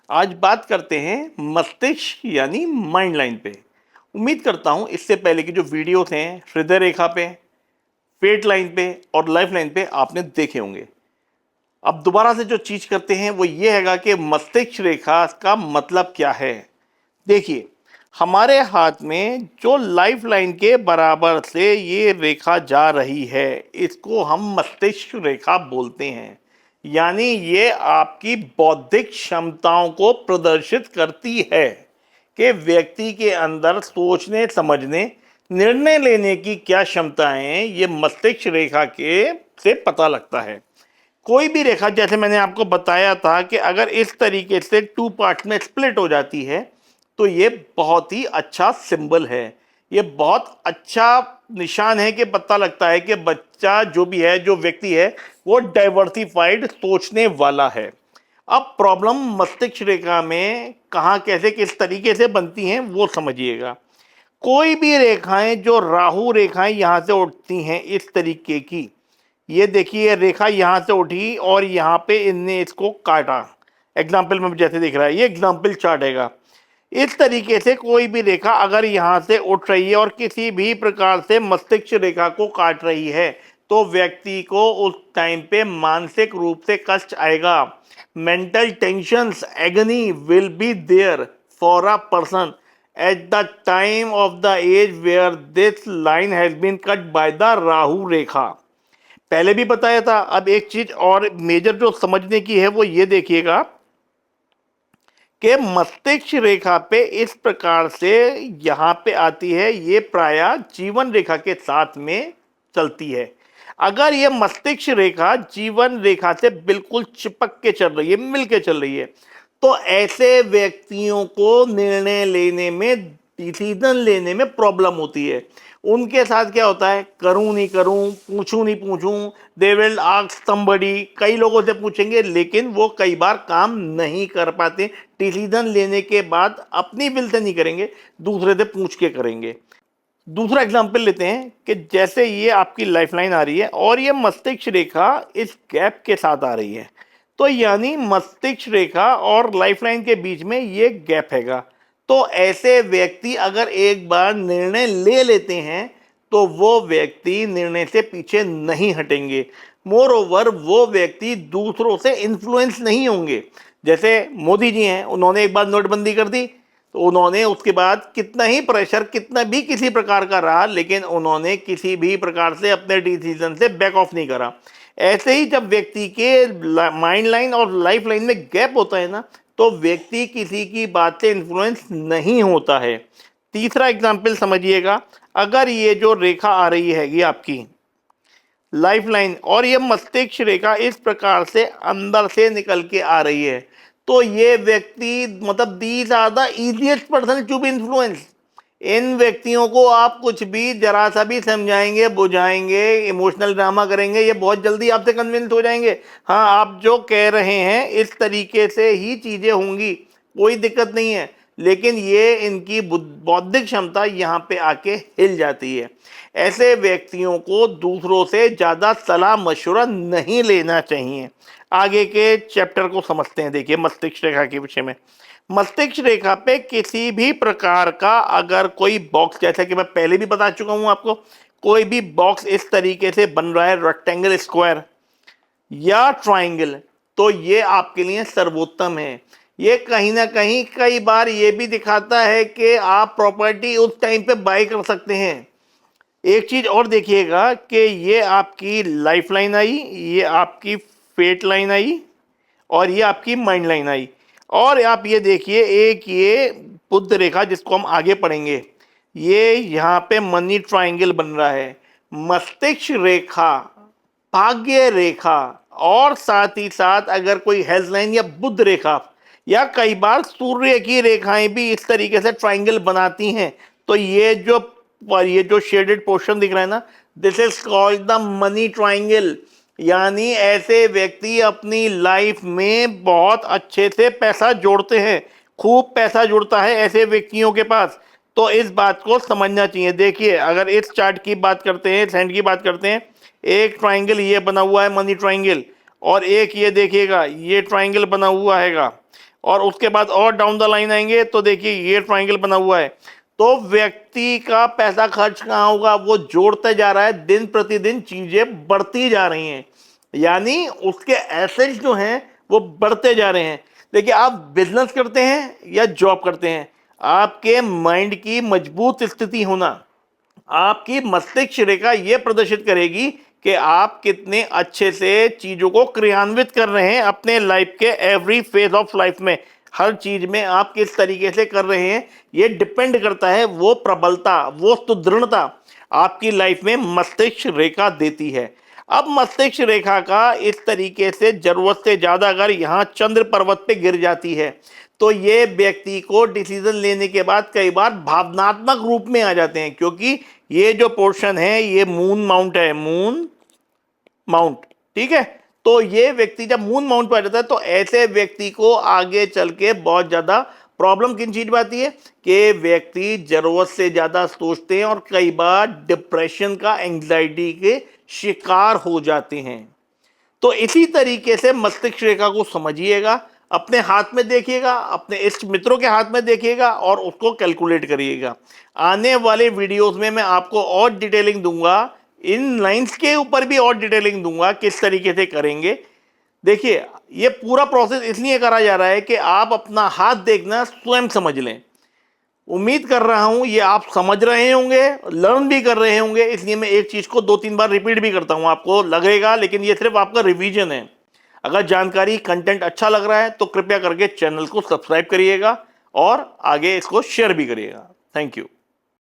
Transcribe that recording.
आज बात करते हैं मस्तिष्क यानी माइंड लाइन पे। उम्मीद करता हूँ इससे पहले की जो वीडियोस हैं हृदय रेखा पे, फेट लाइन पे और लाइफ लाइन पे आपने देखे होंगे। अब दोबारा से जो चीज करते हैं वो ये हैगा कि मस्तिष्क रेखा का मतलब क्या है। देखिए, हमारे हाथ में जो लाइफ लाइन के बराबर से ये रेखा जा रही है, इसको हम मस्तिष्क रेखा बोलते हैं। यानी ये आपकी बौद्धिक क्षमताओं को प्रदर्शित करती है कि व्यक्ति के अंदर सोचने समझने निर्णय लेने की क्या क्षमताएं हैं, ये मस्तिष्क रेखा के से पता लगता है। कोई भी रेखा, जैसे मैंने आपको बताया था कि अगर इस तरीके से टू पार्ट में स्प्लिट हो जाती है तो ये बहुत ही अच्छा सिंबल है। ये बहुत अच्छा निशान है कि पता लगता है कि बच्चा जो भी है, जो व्यक्ति है, वो डाइवर्सिफाइड सोचने वाला है। अब प्रॉब्लम मस्तिष्क रेखा में कहाँ कैसे किस तरीके से बनती हैं वो समझिएगा। कोई भी रेखाएं, जो राहु रेखाएं यहां से उठती हैं इस तरीके की, ये देखिए रेखा यहां से उठी और यहां पे इनने इसको काटा। एग्जाम्पल में जैसे दिख रहा है, ये एग्जाम्पल चार्ट हैगा। इस तरीके से कोई भी रेखा अगर यहां से उठ रही है और किसी भी प्रकार से मस्तिष्क रेखा को काट रही है तो व्यक्ति को उस टाइम पे मानसिक रूप से कष्ट आएगा। Mental tensions, agony will be there for a person at the time of the age where this line has been cut by the Rahu रेखा। पहले भी बताया था। अब एक चीज और मेजर जो समझने की है वो ये देखिएगा कि मस्तिष्क रेखा पे इस प्रकार से यहाँ पे आती है, ये प्रायः जीवन रेखा के साथ में चलती है। अगर ये मस्तिष्क रेखा जीवन रेखा से बिल्कुल चिपक के चल रही है, मिल के चल रही है, तो ऐसे व्यक्तियों को निर्णय लेने में, डिसीजन लेने में प्रॉब्लम होती है। उनके साथ क्या होता है, करूं नहीं करूं, पूछूं नहीं पूछूं, दे विल आस्क समबडी, कई लोगों से पूछेंगे लेकिन वो कई बार काम नहीं कर पाते। डिसीजन लेने के बाद अपनी विल से नहीं करेंगे, दूसरे से पूछ के करेंगे। दूसरा एग्जाम्पल लेते हैं कि जैसे ये आपकी लाइफलाइन आ रही है और ये मस्तिष्क रेखा इस गैप के साथ आ रही है, तो यानी मस्तिष्क रेखा और लाइफलाइन के बीच में ये गैप हैगा। तो ऐसे व्यक्ति अगर एक बार निर्णय ले लेते हैं तो वो व्यक्ति निर्णय से पीछे नहीं हटेंगे। मोर ओवर, वो व्यक्ति दूसरों से इन्फ्लुएंस नहीं होंगे। जैसे मोदी जी हैं, उन्होंने एक बार नोटबंदी कर दी तो उन्होंने उसके बाद कितना ही प्रेशर, कितना भी किसी प्रकार का रहा, लेकिन उन्होंने किसी भी प्रकार से अपने डिसीजन से बैक ऑफ नहीं करा। ऐसे ही जब व्यक्ति के माइंड लाइन और लाइफ लाइन में गैप होता है ना, तो व्यक्ति किसी की बात से इन्फ्लुएंस नहीं होता है। तीसरा एग्जाम्पल समझिएगा। अगर ये जो रेखा आ रही हैगी आपकी लाइफ लाइन और ये मस्तिष्क रेखा इस प्रकार से अंदर से निकल के आ रही है, तो ये व्यक्ति, मतलब these are the easiest person to be influence. इन व्यक्तियों को आप कुछ भी जरा सा भी समझाएंगे, बुझाएंगे, इमोशनल ड्रामा करेंगे, ये बहुत जल्दी आपसे कन्विंस हो जाएंगे। हाँ, आप जो कह रहे हैं इस तरीके से ही चीजें होंगी, कोई दिक्कत नहीं है। लेकिन ये इनकी बौद्धिक क्षमता यहाँ पे आके हिल जाती है। ऐसे व्यक्तियों को दूसरों से ज़्यादा सलाह मशवरा नहीं लेना चाहिए। आगे के चैप्टर को समझते हैं। देखिए, मस्तिष्क रेखा के विषय में। मस्तिष्क रेखा पे किसी भी प्रकार का अगर कोई बॉक्स, जैसा कि मैं पहले भी बता चुका हूं आपको, कोई भी बॉक्स इस तरीके से बन रहा है, रेक्टेंगल, स्क्वायर या ट्राइंगल, तो ये आपके लिए सर्वोत्तम है। ये कहीं ना कहीं कई बार ये भी दिखाता है कि आप प्रॉपर्टी उस टाइम पे बाय कर सकते हैं। एक चीज और देखिएगा कि ये आपकी लाइफ लाइन आई, ये आपकी फेट लाइन आई और ये आपकी माइंड लाइन आई। और आप ये देखिए, एक ये बुद्ध रेखा जिसको हम आगे पढ़ेंगे, ये यहाँ पे मनी ट्राइंगल बन रहा है। मस्तिष्क रेखा, भाग्य रेखा और साथ ही साथ अगर कोई हेल्थ लाइन या बुद्ध रेखा या कई बार सूर्य की रेखाएं भी इस तरीके से ट्राइंगल बनाती हैं, तो ये जो शेडेड पोर्शन दिख रहा है ना, this is called the money triangle. यानी ऐसे व्यक्ति अपनी लाइफ में बहुत अच्छे से पैसा जोड़ते हैं, खूब पैसा जुड़ता है ऐसे व्यक्तियों के पास। तो इस बात को समझना चाहिए। देखिए, अगर इस चार्ट की बात करते हैं, सेंड की बात करते हैं, एक ट्राइंगल ये बना हुआ है, मनी ट्राइंगल, और एक ये देखिएगा ये ट्राइंगल बना हुआ हैगा, और उसके बाद और डाउन द लाइन आएंगे तो देखिए ये ट्राइंगल बना हुआ है। तो व्यक्ति का पैसा खर्च कहाँ होगा, वो जोड़ते जा रहा है, दिन प्रतिदिन चीजें बढ़ती जा रही हैं, यानी उसके एसेट्स जो हैं वो बढ़ते जा रहे हैं। देखिए आप बिजनेस करते हैं या जॉब करते हैं, आपके माइंड की मजबूत स्थिति होना, आपकी मस्तिष्क रेखा यह प्रदर्शित करेगी कि आप कितने अच्छे से चीजों को क्रियान्वित कर रहे हैं अपने लाइफ के एवरी फेज ऑफ लाइफ में। हर चीज में आप किस तरीके से कर रहे हैं ये डिपेंड करता है, वो प्रबलता, वो सुदृढ़ता आपकी लाइफ में मस्तिष्क रेखा देती है। अब मस्तिष्क रेखा का इस तरीके से जरूरत से ज्यादा अगर यहां चंद्र पर्वत पे गिर जाती है तो ये व्यक्ति को डिसीजन लेने के बाद कई बार भावनात्मक रूप में आ जाते हैं, क्योंकि ये जो पोर्शन है ये मून माउंट है, मून माउंट, ठीक है। तो ये व्यक्ति जब मून माउंट पर आ जाता है तो ऐसे व्यक्ति को आगे चल के बहुत ज्यादा प्रॉब्लम किन चीज में आती है कि व्यक्ति जरूरत से ज्यादा सोचते हैं और कई बार डिप्रेशन का, एंग्जाइटी के शिकार हो जाते हैं। तो इसी तरीके से मस्तिष्क रेखा को समझिएगा, अपने हाथ में देखिएगा, अपने इष्ट मित्रों के हाथ में देखिएगा और उसको कैलकुलेट करिएगा। आने वाले वीडियोस में मैं आपको और डिटेलिंग दूंगा, इन लाइंस के ऊपर भी और डिटेलिंग दूंगा किस तरीके से करेंगे। देखिए ये पूरा प्रोसेस इसलिए करा जा रहा है कि आप अपना हाथ देखना स्वयं समझ लें। उम्मीद कर रहा हूं ये आप समझ रहे होंगे, लर्न भी कर रहे होंगे, इसलिए मैं एक चीज को 2-3 बार रिपीट भी करता हूं, आपको लगेगा लेकिन ये सिर्फ आपका रिवीजन है। अगर जानकारी, कंटेंट अच्छा लग रहा है तो कृपया करके चैनल को सब्सक्राइब करिएगा और आगे इसको शेयर भी करिएगा। Thank you.